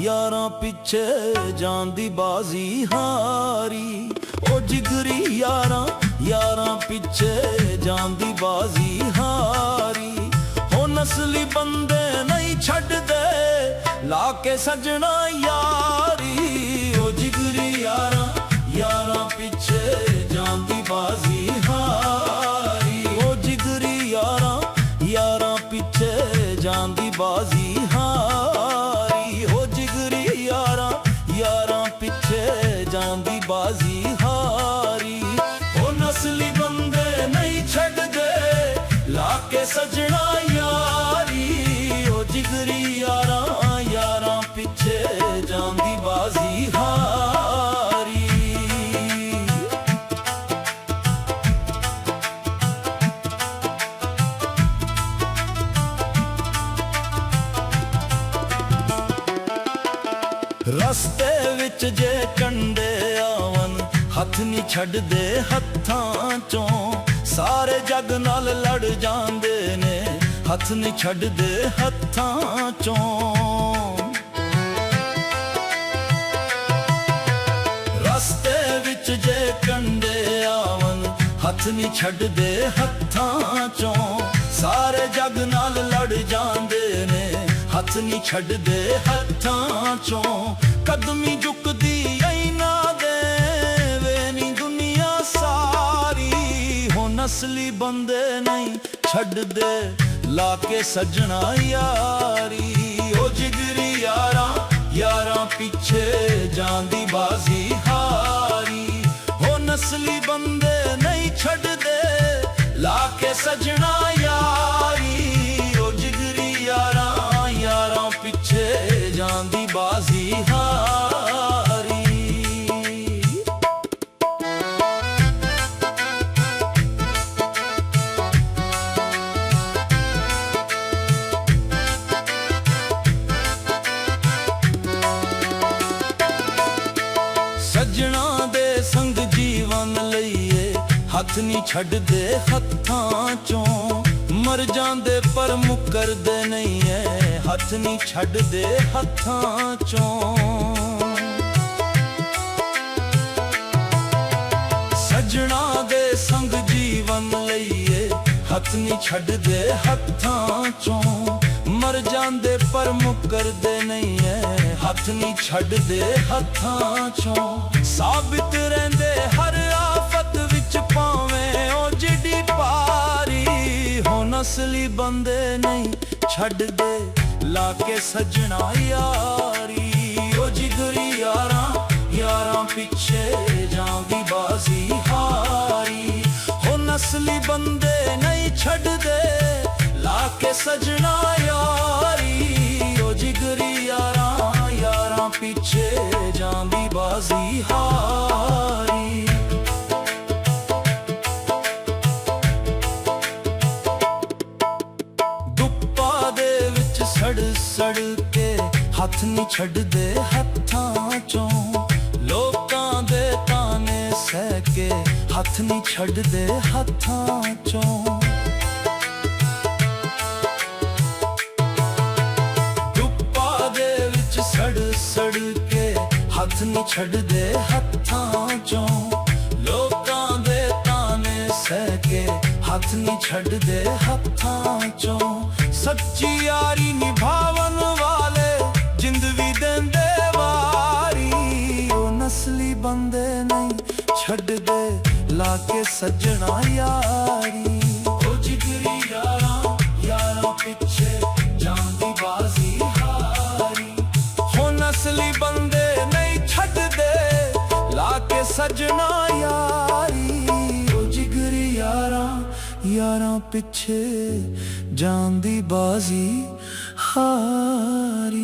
यारां पिछे जांदी बाजी हारी। ओ जिगरी यारां यारां पिछे जांदी बाजी हारी। हो नस्ली बंदे नहीं छड्डदे लाके सजना यारी। ओ जिगरी यारां यारां पिछे जांदी बाजी हारी। ओ जिगरी यारां यारां पिछे जांदी बाजी हारी। हो जिगरी यारां यारां पिछे जांदी बाजी हारी। हो नस्ली बंदे नहीं छड्डदे लाके सजना यारी। हो जिगरी यारां यारां पिछे जांदी बाजी हारी। रस्ते विच जे कंडे आवन हथ नहीं छड्डदे हत्थां चों। सारे जग नाल लड़ जांदे ने हथ नहीं छड्डदे हत्थां चों। रस्ते विच जे कंडे आवन हथ नहीं छड्डदे हत्थां चों। सारे जग नाल लड़ जांदे ने हथ नहीं छड्डदे हत्थां चों। कदमी झुकदी ऐना दे वे नी दुनिया सारी। हो नस्ली बंदे नहीं छड्डदे लाके सजना यारी। ओ जिगरी यारां यारां पिछे जांदी बाजी हारी। हो नस्ली बंदे नहीं छड्डदे लाके सजना यारी। ओ जिगरी यारां यारां पिछे जांदी बाजी हारी। सजना दे संग जीवन लईए हथ नहीं छड्डदे हत्थां चों। मर जांदे पर मुकरदे नहीं है हथ नहीं छड्डदे हत्थां चों। सजना दे संग जीवन लईए हथ नहीं छड्डदे हत्थां चों। मर जांदे पर मुकरदे नहीं है हथ नहीं छड्डदे हत्थां चों। साबित रहिंदे हर आफत विच भावें ओ जिड्डी पारी। हो नस्ली बंदे नहीं छड्डदे लाके सजना यारी। ओ जिगरी यारां यारां पिछे जांदी बाजी हारी। हो नस्ली बंदे नहीं छड्डदे लाके सजना यारी। ओ जिगरी यारां यारां पिछे जांदी बाजी हारी। सड़ सड़ के हथ नहीं छड्डदे हत्थां चों। लोकां दे ताने सह के हथ नहीं छड्डदे हत्थां चों। धुप्पा दे विच सड़ सड़ के हथ नहीं छड्डदे हत्थां चों। लोकां दे ताने सह के हथ नहीं छड्डदे हत्थां चों। सच्ची यारी निभावन वाले जिंद भी देंदे वारी। ओ नस्ली बंदे नहीं छड्डदे लाके सजना यारी। ओ जिगरी यारां यारां पिछे जांदी बाजी हारी। हो नस्ली बंदे नहीं छड्डदे लाके सजना यारी। ओ जिगरी यारां यारां पिछे जांदी बाजी हारी।